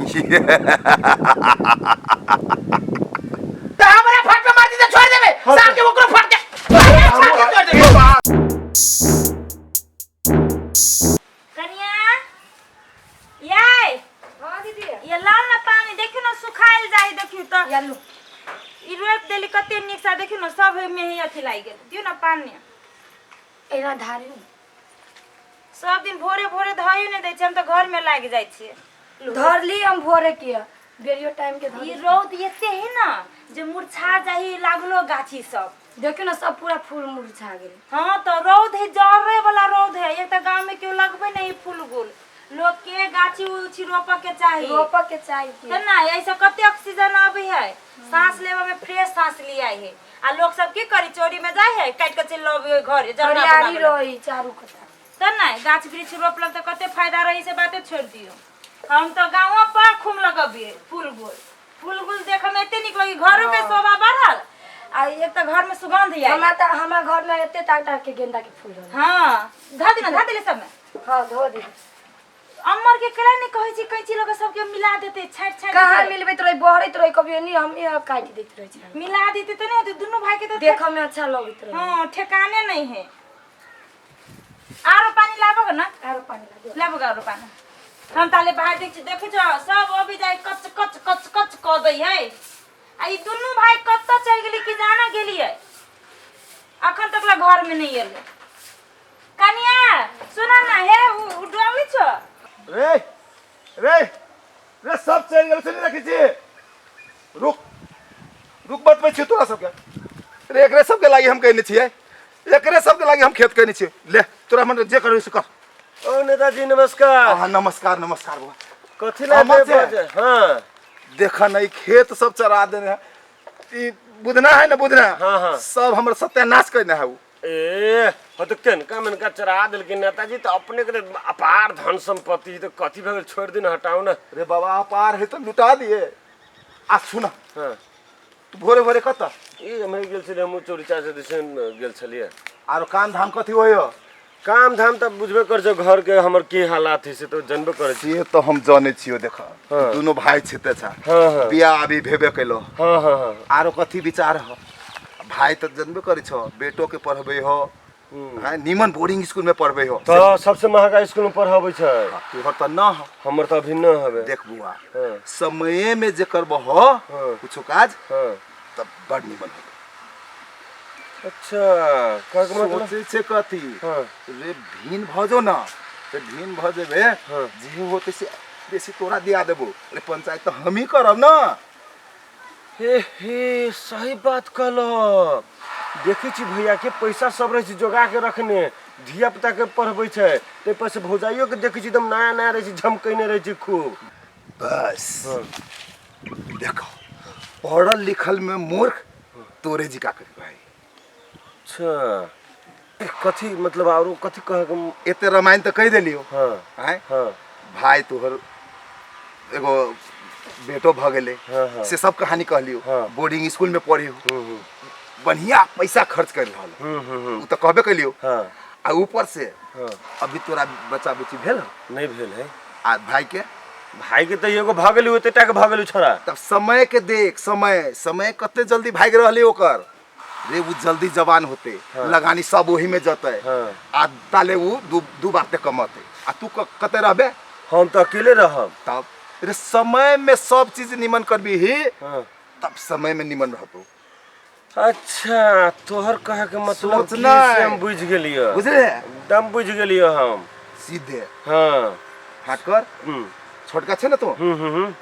तो हमारा फट पे मार दी तो छोड़ देबे शाम के ओकरो फट के छोड़ देबे। कन्या याय हां दीदी ये लाल ना पानी देखियो ना सुखाइल जाई देखियो तो यालू ई रोप देली कते निक सा देखियो ना सब में ही अथी लाग गेल दियो ना पानी एना धारी सब दिन भोरे भोरे धइयो ने दै छै हम तो घर में लाग जाय छियै धर ली हम भोरे किया बेरियो टाइम के ई रौद एते है ना जे मुरछा जाही लागलो गाछी सब देखियो ना सब पूरा फूल मुरझा गेल। हां तो रौद है जरे वाला रौद है एक त गांव में क्यों लगबे नहीं फूल गुल लोग के गाछी उछी रोपा के चाहिए रोपा के चाहिए है ना ऐसा कते ऑक्सीजन आवे है सांस लेवा में फ्रेश सांस लिया है आ लोग सब की करी चोरी में जाय है काट के चल लबे घर हरियाली रही चारू कता त ना गाछ वृक्ष रोपल त कते फायदा रही से बातें छोड़ दियो हम तो गांव पर खूम लगबिए फूल गुल देखे में एते निक लगी घरों के शोभा बढ़ल आ एक त घर में सुगंध आई हमारा घर में एते टाक के गेंदा के फूल रहे। हां धा दिले सब में हां धो दी अमर के केला नहीं कहै छी कैची लोग सबके मिला देते छाट कहां मिलबे तोरे बहरत रही कभी नहीं हम ये काट देत रहे छै मिला देते तो नहीं दोनों भाई के तो देखो में अच्छा लगत रहे। हां ठिकाने नहीं है आरो पानी लाबो ना आरो पानी लाबो आरो पानी हम ताले बाहर देखै छ सब अभी जाय कच क दै है आ ई दोनों भाई कत्ता चल गेली कि जाना गेली है अखन तक ला घर में नहीं एले कनिया सुना ना हे उडवाली छ रे रे रे सब चल गेल से नहीं रखी छी रुक मत पे छी तोरा सब के रे एकरे सब के लागी हम कहने छियै एकरे सब के लागी हम खेत कहने छियै ले तोरा मन जे करबे से कर। ओ नेताजी नमस्कार। हां नमस्कार नमस्कार बाबा कथि ला बजे हां देखा नहीं खेत सब चरा देने है ई बुधना है ना बुधना हां सब हमर सत्यानाश करने है ए हो तो केन का मन का चरा देल के नेताजी तो अपने के अपार धन संपत्ति तो कथि भगल छोड़ दिन हटाओ ना रे बाबा अपार है तो लुटा दिए आ सुना हां तू भोरे भोरे कत ई हम गेल छले हम चोरी चाचे दिसन गेल छलिए आरो काम धाम कथि होयो काम धाम त बुझबे कर जो घर के हमर की हालात है से तो जानबे करे छी ये तो हम जाने छियो देखा हाँ। दोनों भाई छिते छ हां बियाह अभी भेबे कैलो हां आरो कथि विचार हो भाई तो जानबे करे छ बेटो के पढ़बे हो हां निमन बोर्डिंग स्कूल में पढ़बे हो तो सबसे महंगा स्कूल में पढ़ाबै छै तोहर त न हो हमर त अभी न हबे देख बुआ हां समय में जे करबो हो कुछ काज हां तब बड़ निमन हो। अच्छा का मतलब सोचे छे कथि हां रे भीन भजो ना ते भीन भजेबे हाँ। जे होते से बेसी तोरा दिया देबो रे पंचायत तो हम ही करब ना। हे सही बात कहलो देखै छी भैया के पैसा सब रहे छी जोगा के रखने धिया पुता के पढ़बै छै ते पर से भौजाइयो के देखै छी एकदम नया नया रहे छी झमकैने रहे छी खूब बस देखो पढ़ल लिखल में मूर्ख तोरे जी का करी भाई। अच्छा कथि मतलब आरो कथि कह के एते रामायण तो कह देलियो हां हैं हां भाई तोहर एगो बेटो भ गेले हाँ। से सब कहानी कहलियो हाँ। बोर्डिंग स्कूल में पढ़ियो बढ़िया पैसा खर्च कर रहल उ तो कहबे कलियो हां आ ऊपर से हां अभी तोरा बच्चा बेटी भेल नहीं भेल है आ भाई के तो एगो भागल होते टा के भागल छोरा तब समय के देख समय कते जल्दी भाग रहले ओकर रे वो जल्दी जवान होते हाँ। लगानी सब वही में जते हाँ। आ ताले वो दू बाते कमाते आ तू कते रहबे हम तो अकेले रहब तब रे समय में सब चीज निमन करबी ही हां तब समय में निमन रहतो। अच्छा तोहर कहे के मतलब सोच नहीं। से हम बुझ गेलियो बुझले एकदम बुझ गेलियो हम सीधे हां हाथ कर छोटका छे ना तू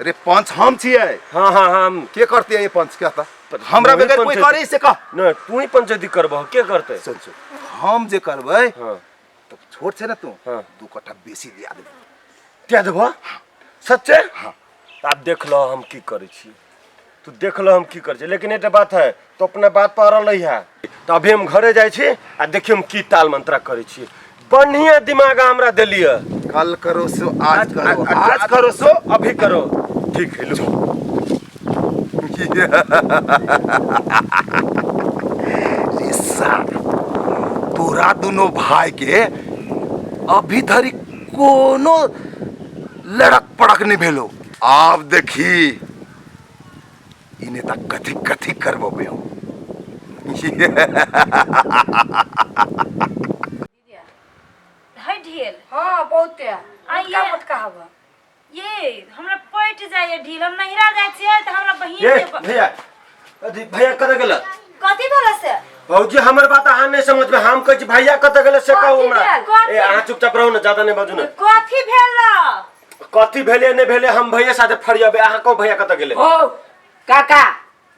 रे पंच हम छिए हां हां हम के करते है ये पंच क्या था हमरा वही बगैर कोई पंचायती- करे से कह न तू ही पंचायती करबह के करते सुन हम जे करबै हां तो छोट छे ना तू हाँ। 2 कट्ठा बेसी दिया दे क्या देबह सच्चे हाँ। आप देख लो हम की करे छी तू देख लो हम की करे छी लेकिन एटा बात है तो अपना बात पर रहलै है तो अभी हम घरे जाय छी आ देखियो हम की ताल मंत्रा करे छी बढ़िया दिमाग हमरा देलिए कल करो सो आज करो आज करो सो अभी करो ठीक है लो रिसा तोरा दोनों भाई के अभी धरी कोनो लड़क पड़क नहीं भेलो आप देखी इन्हें तक कथी कथी करबो बे है ढील हाँ बहुत है आइए। मत कहब ये हमरा पट जाए ढील हम नहिरा जाए छियै त हमरा बहिन ये के भैया भैया कत गेल कथी भेल से भौजी हमर बात अहाँ नहीं समझ में हम कहै छी भैया कत गेल से कहू हमरा कथी? ए अहाँ चुपचाप रहू ना ज्यादा नहीं बाजू ना कथी भेल कथी भेले नहीं भेले हम भैया साथे फरियाबे अहाँ कहू भैया कत गेले ओ काका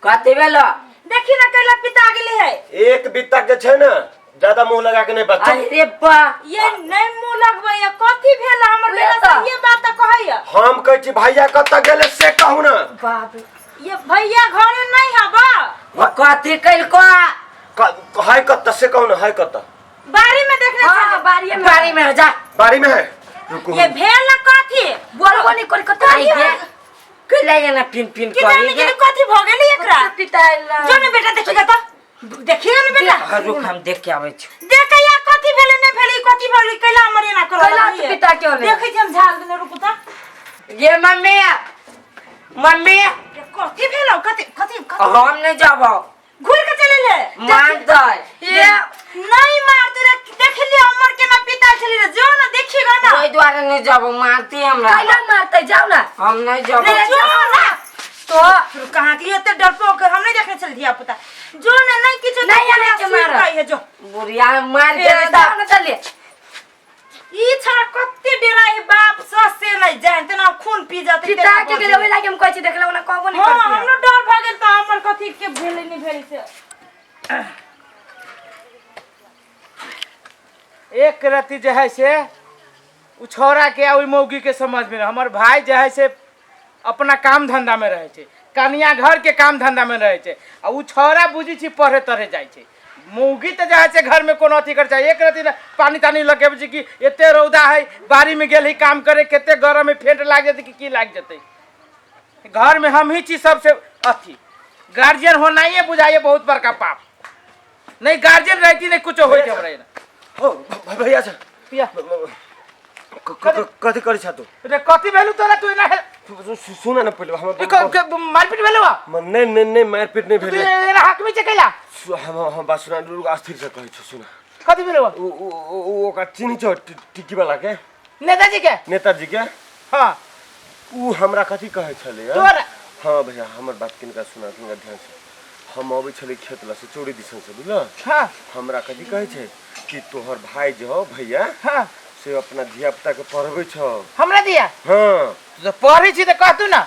कथी भेलो देखी ना कैला पिता गेले है एक बित्ता के छै ना ज्यादा मुंह लगा के नहीं बात अरे बा ये नहीं मुंह लगबै कथी भेल हमर बेटा से ये बात कहैया हम कहै छी भैया कत गेले से कहू ना बाप रे ये भैया घरे नहीं हबा कथी कैलको हाय कत से कहू ना हाय कत बाड़ी में देखने हाँ चले बारी में जा बारी में है रुको ये भेल ना कथी बोलबो नहीं कोई कतई है कैले ना पिन पिन कि जाने के कथी भ गेली एकरा पिताइला जो ने बेटा देखिगा त देखिए ना बेटा हाँ रुक हम देख के आवे छी देख या कथी भेले नहीं भेले कथी भेले कैला हमर एना करो कैला तो पिता के होले देखै छी हम झाल देने रुकु त ये मम्मी मम्मी ये कथी भेलो कथी कथी हम नहीं जाबो घुर के चले ले मार दे ये नहीं मार तेरे देख लिया हमर केना पिता चली रे जो ना देखिएगा ना कोई द्वारा नहीं जाबो मारती हमरा कैला मारते जाओ ना हम नहीं जाबो जो ना तो फिर कहां के इतने डरपोक हम नहीं देखने चल दिया पता जो ना नहीं किछ नहीं आने के मारा। है जो बुढ़िया मार के ए, जाओ ना चलिए ई छा कत्ते डेरा है बाप सस से नहीं जानते ना खून पी जाते पिता के गेले ओइ लागे हम कहै छी देखला ओना कहबो नहीं हां करती हमरो डर भ गेल त हमर कथी के भेलै नहीं भेलै से एक रति जो है से उ छौड़ा के ओइ मौगी के समझ में हमर भाई जो है से अपना काम धंधा में रहे छे कनिया घर के काम धंधा में रहे छे आ उ छौड़ा बुझी छी पढ़े तढ़े जाय छे मौगी तो जो है से घर में कोनो अथी कर चाहिए एक रति पानी तानी लगे बुझी कि एते रौदा है बाड़ी में गेल ही काम करे केते गरम में फेंट लाग जते कि लाग जते घर में हम ही चीज सबसे अथी गार्जियन होना ही है बुझाइए बहुत बड़का पाप नहीं गार्जियन रहती नहीं कुछ होई हमरा ना ओ भैया छ पिया कथी करै छ तू रे कथी भेलु तोरा तू ना सुन ना पहिले हम मारपीट भेलु नहीं मारपीट नहीं तू भेले एना हक में चकेला हम बात सुना अस्थिर से कहै छ सुन कथी भेलु ओ का चिनी छ टिकी वाला के नेताजी के नेताजी के हां उ हमरा कथी कहै छले तोरा हां भैया हमर बात किनका सुना किनका ध्यान से हम आबै छले खेत ला से चोरी दिसन से बुझल हां हमरा कथी कहै छै कि तोहर भाई जो हो भैया हां से अपना धिया पुता के पढ़बै छ हमरा दिया हां तो पढ़ी छी त कहतू ना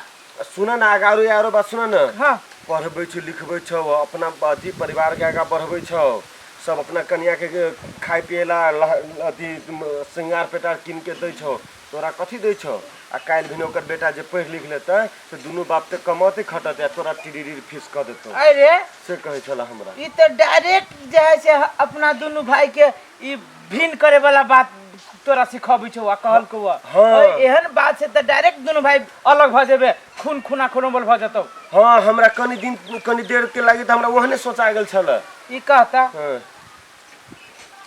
सुन ना आगारो यारो बात सुन ना हां पढ़बै छ लिखबै छ अपना अथी परिवार के आगा बढ़बै छ सब अपना कन्या के खाए पिएला अथी श्रृंगार पेटार किन के दै छ तोरा कथी दै छ आ काल्हि भिन ओकर बेटा जे पढ़ लिख लेतै से दुनू बाप ते कमाते खटते तोरा टिडिरी फीस क देतौ अरे से कहै छला हमरा ई तो डायरेक्ट जे है से अपना दोनों भाई के ई भिन्न करे वाला बात तोरा सिखाबै छौ आ कहल को हाँ। एहन बात से त डायरेक्ट दोनों भाई अलग भ जेबे खून खुना खुनोबल भ जतौ हां हमरा कनी देर के लागि त हमरा ओहने सोचा गेल छला ई कहता हां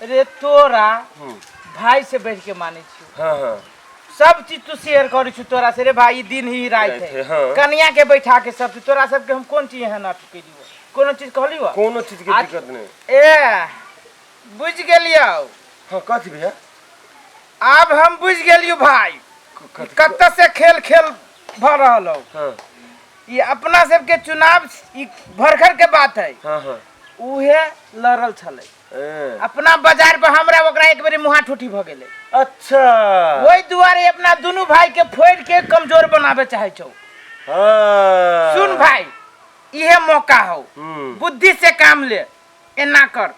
रे तोरा भाई से बैठ के माने छी हां हां सब चीज तू शेयर करी छु तोरा से रे भाई दिन ही रात है हाँ। कन्या के बैठा के सब तोरा सब के हम कौन चीज है ना केलियो कोनो चीज कहलियो कोनो चीज के दिक्कत नहीं ए बुझ गेलियो हां कथी भैया अब हम बुझ गेलियो भाई कत से खेल भ रहल हो हां ये अपना सब के चुनाव ई भरखर के बात है हां हां उहे लड़ल छले अपना बाजार पर हमरा ओकरा एक बेर मुहा ठूठी भ गेले अच्छा ओई दुआरे अपना दोनों भाई के फोड़ के कमजोर बनावे चाहे छौ हां सुन भाई इहे मौका हो बुद्धि से काम ले एना कर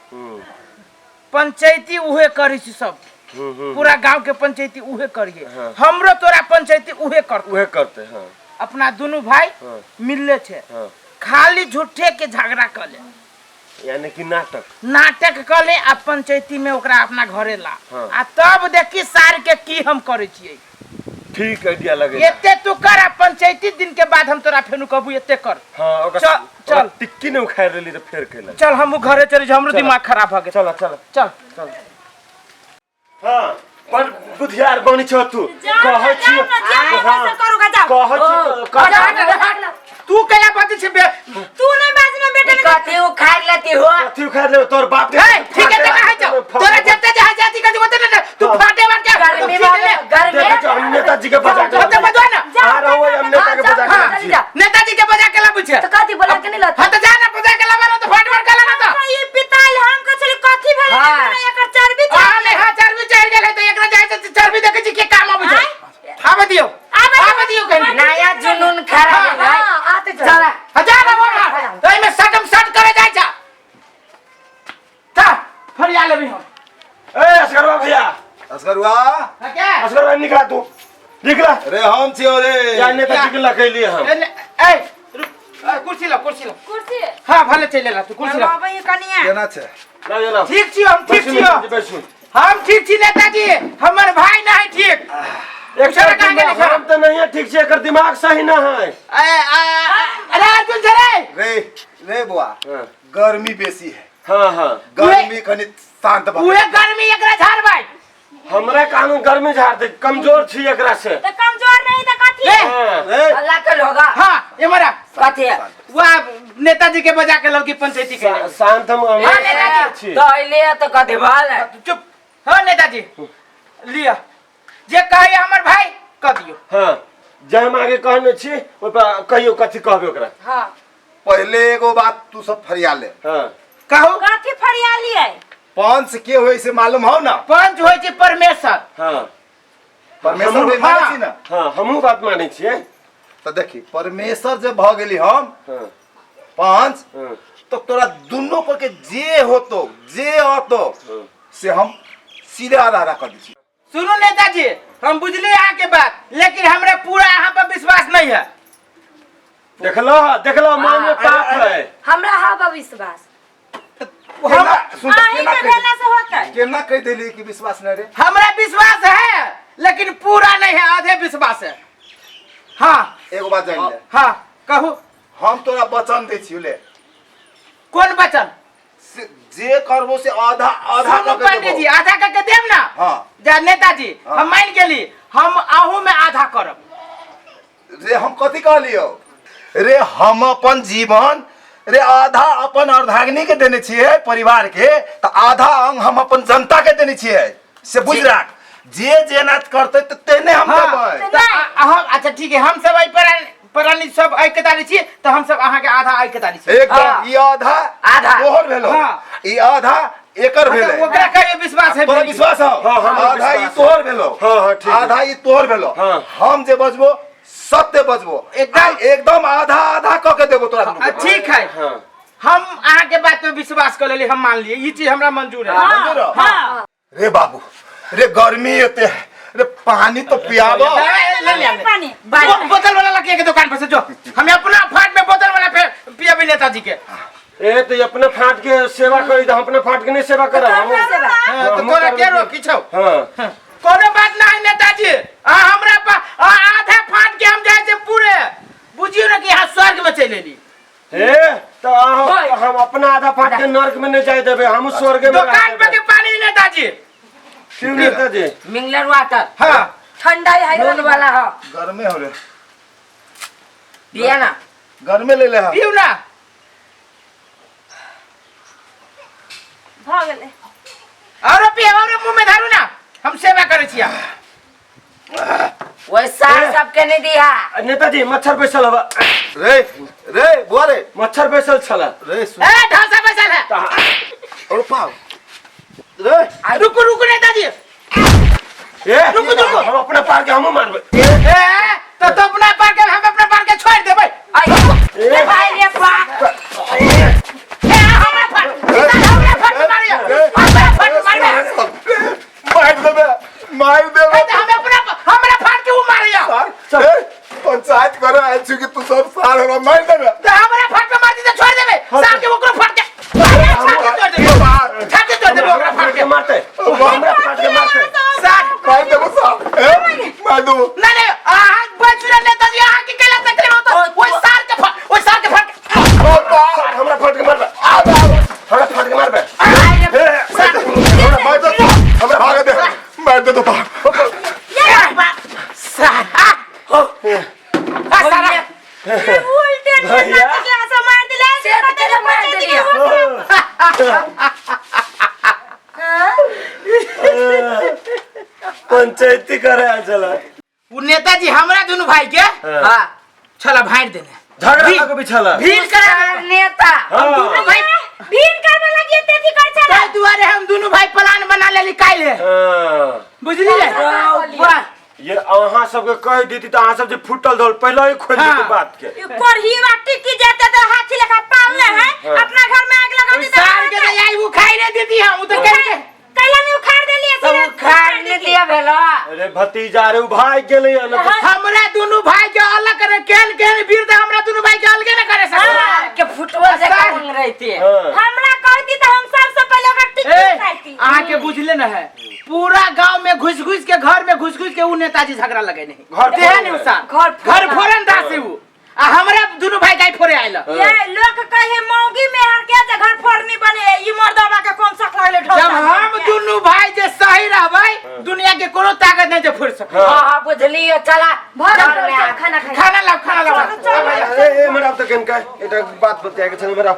पंचायती उहे करी छी सब पूरा गांव के पंचायती उहे करिए हाँ। हमरो तोरा पंचायती उहे करते हां अपना दोनों भाई हाँ। मिलले छे हां खाली झूठे के झगड़ा कर ले यानी कि नाटक कर ले आ पंचायती में ओकरा अपना घरे ला हाँ। आ तब देखी सार के की हम करे छिए ठीक आइडिया लगे एते तू कर आ पंचायती दिन के बाद हम तोरा फेनु कहबू एते कर हां ओकर चल टिक्की ने उखाड़ लेली त फेर केला चल हम घरे चली हमरो दिमाग खराब भ गेल चल चल चल चल हां पर बुधियार बनी छ तू कहै छी जाओ ना, जाओ, कैसे करोगा, जाओ। कहै छी तू कैला बात छे बे तू नहीं बाजना बेटा ने कथी उखाड़ लेती हो कथी खा ले तोर बाप हे ठीक है तो कहा जाओ तोरा जते जहां जाती कथी होते ना तू फाटे मार के गर्मी में देखो जो हम नेताजी के बजा के तो बजवा ना आ रहा हूं हम नेता के बजा के नेताजी के बजा के ला पूछे तो कथी बोला के नहीं लाता हां तो जा ना बजा के ला तो फाट मार के ला तो ये पिताल हम को चली कथी भेल हाँ। एकर चर्बी हां ले हां चर्बी चढ़ गेल है तो एकरा जाय से चर्बी देखे छी के काम आबै छै आबै दियो कहीं नया जुनून खड़ा है भाई आते चल हजार ना बोल तो में सटम सट करे जाय जा था फरिया लेबी हम ए असगरवा भैया असगरुआ क्या असगरवा निकला तू निकला रे हम छियो रे या नेताजी के लकैली हम ए कुर्सी ला कुर्सी हां भले चले ला तू कुर्सी ला बाबा ये कनिया केना छै ना ना ठीक छी हम ठीक छी हम ठीक छी नेताजी हमर भाई नहीं ठीक एक दूसरा कहाँ गेलै खा? हम तो नहीं है ठीक से एकर दिमाग सही ना है अरे अर्जुन सर रे रे बुआ हाँ। गर्मी बेसी है हाँ हाँ गर्मी खनि शांत बा उहे गर्मी एकरा झाड़ भाई हमरा कानून गर्मी झाड़ दे कमजोर छी एकरा से तो कमजोर नहीं तो कथी ए, हाँ। रे अल्लाह के होगा हां ये मरा कथी है वह नेताजी के बजा के लड़की पंचायती के शांत हम हाँ, नेताजी तो अइले तो कथी भाल है चुप हां नेताजी लिया जे कहे हमर भाई कह दियो हाँ जय हम आगे कहने छी ओइ पर कहियो कथी कहबे ओकरा हां पहले एगो बात तू सब फरिया ले हाँ कहो कथी फरियाली है पंच के होई से मालूम हो ना पंच होय छै परमेश्वर हाँ परमेश्वर भी माने छी ना हाँ हमहू बात मानै छियै तो देखी परमेश्वर जब भ गेली हम हाँ पंच हाँ तो तोरा दुनो पर के जे होतो जे होतो हाँ। से हम सीधे आधा कर दी सुनो नेताजी हम बुझली यहाँ के बात लेकिन हमरा पूरा यहाँ पर विश्वास नहीं है देखलो मन में पाप है हमरा हा बा विश्वास केना सुन आही केना के भेला से होता है केना कह देली कि विश्वास नहीं रे हमरा विश्वास है लेकिन पूरा नहीं है आधे विश्वास है हाँ एगो बात जान ले हाँ कहू हम तोरा वचन दे छी ले कौन वचन जे करबो से आधा आधा सुनो कर पंडित जी आधा करके देव ना हां जा नेताजी हाँ। हम मान गेली हम आहू में आधा करब रे हम कथी कहलियो रे हम अपन जीवन रे आधा अपन अर्धांगिनी के देने छिए परिवार के तो आधा अंग हम अपन जनता के देने छिए से बुझ राख जे जेना करते तो तेने हम हाँ। देबै तो हम अच्छा ठीक है हम सब प्राणी सब ऐकतारी छी तो हम सब अहाँ के आधा ऐकतारी छी एकदम हाँ। ई आधा आधा। तोहर भेलो हाँ। ई आधा एकर भेले ओकरा कहियो विश्वास है तोरा विश्वास हो हाँ, हाँ, आधा ई विश्वास तोहर भेलो हाँ, हाँ, ठीक है। आधा ई तोहर भेलो हाँ। हम जे बजबो सत्य बजबो एकदम आधा आधा क के देबो तोरा दुनू के। ठीक है हाँ हम अहाँ के बात पे विश्वास कर लेली हम मान लिए ये चीज हमरा मंजूर है मंजूर हो? हाँ रे बाबू रे गर्मी एते है रे पानी तो पियाबो ले लिया पानी बोतल वाला लड़के के दुकान पर से जो हमें अपना फाट में बोतल वाला पे पियाबी नेताजी के ए तो अपने फाट के सेवा करी तो हम अपने फाट के नहीं सेवा करब हम तो तोरा के रोकी छौ हाँ कोनो बात नहीं नेताजी हमरा आधा फाट के हम जाए से पूरे बुझियो ना कि यहाँ स्वर्ग में चले ली ए तो हम अपना आधा फाट के नरक में नहीं जाए देबे हम स्वर्ग में दुकान पे के पानी नेताजी क्यों नेताजी मिनरल वाटर हाँ ठंडा हाइड्रोल वाला हो गर्मे हो रे पिया ना गर्मे ले ले हम पीऊ ना भ गेले और पिया और मुंह में धारू ना हम सेवा करे छिया वैसा सबके नहीं दिया नेताजी मच्छर बैसल हवा रे रे बुआ रे मच्छर बैसल छला रे सुन ए ढौसा बैसल है और पाओ रे रुको रुको नेताजी ए रुको। हम अपना पार के हमू मारबे ए तो अपना पार के हम अपना पार के छोड़ देबै ए भाई रे बा ए हमरा फट मारिया हमरा फट मारिया मार देबे ए तो हमरा फट के वो मारिया सर पंचायत करे आइ छी कि तू सब साल हमरा मार देबे तो हमरा फट में मार दी तो छोड़ देबै साल के ओकरो फट के छोड़ देबै ओकरा फट के मारते हमरा फाट के मारते साल मार देबो साहब मार देबो नहीं हाथ बचुरा नेताजी आहा के केला तकलीफ होतो ओइ साल के फट हमरा फाट के मारबे हमरा फाट के मारबे हमरा भाग दे मार दे तो ये उल्टे भैया। क्लास मार दिले से तेरे मार दिलिया पंचायती करे आ चला वो नेताजी हमरा दोनों भाई के हाँ। हाँ चला भांट देने झगड़ा का बिछाला भीड़ करा नेता हम दोनों भाई भीड़ करबे लगी तेती कर चला ताई दुआरे हम दोनों भाई प्लान बना लेली काइले हाँ। बुझली ले वाह ये अहाँ सबके कह दी तो अहाँ सब जे फुटल धोल पहले ही खोल हाँ। दी बात के ऊपर ही बाटी की जाते तो हाथी लेखा पालने है हाँ। अपना घर में आग लगा उस देता साल के तो यही उखाई रे दीदी हम उधर करके कैला में उखाड़ देलिए सब खाड़ ले दिया भेलो अरे भतीजा रे भाग गेले न तो हमरा दोनों भाई के अलग करे केन केन वीर हमरा दोनों भाई के अलग न करे सके के फुटबॉल से काम रहती है हाँ। हमरा कहती तो हम सबसे पहले ओकर टिकट काटती आहाँ के बुझले न है पूरा गांव में घुस घुस के घर में घुस घुस के वो नेताजी झगड़ा लगे नहीं घर देह फोड़न नहीं है। उसा घर फोड़न दासे वो आ हमरा दोनों भाई गाय फोड़े आइला ये लोग कहे मौगी में हर के जे घर फोड़नी बने ई मर्दवा के कौन सा लगले ढोल जब हम दोनों भाई जे सही रहबै दुनिया के कोनो ताकत नहीं जे फोड़ सके हां हां बुझली चला घर में आ, खाना खा खाना लाओ ए मेरा अब तक इनका एक बात बताया के छन मेरा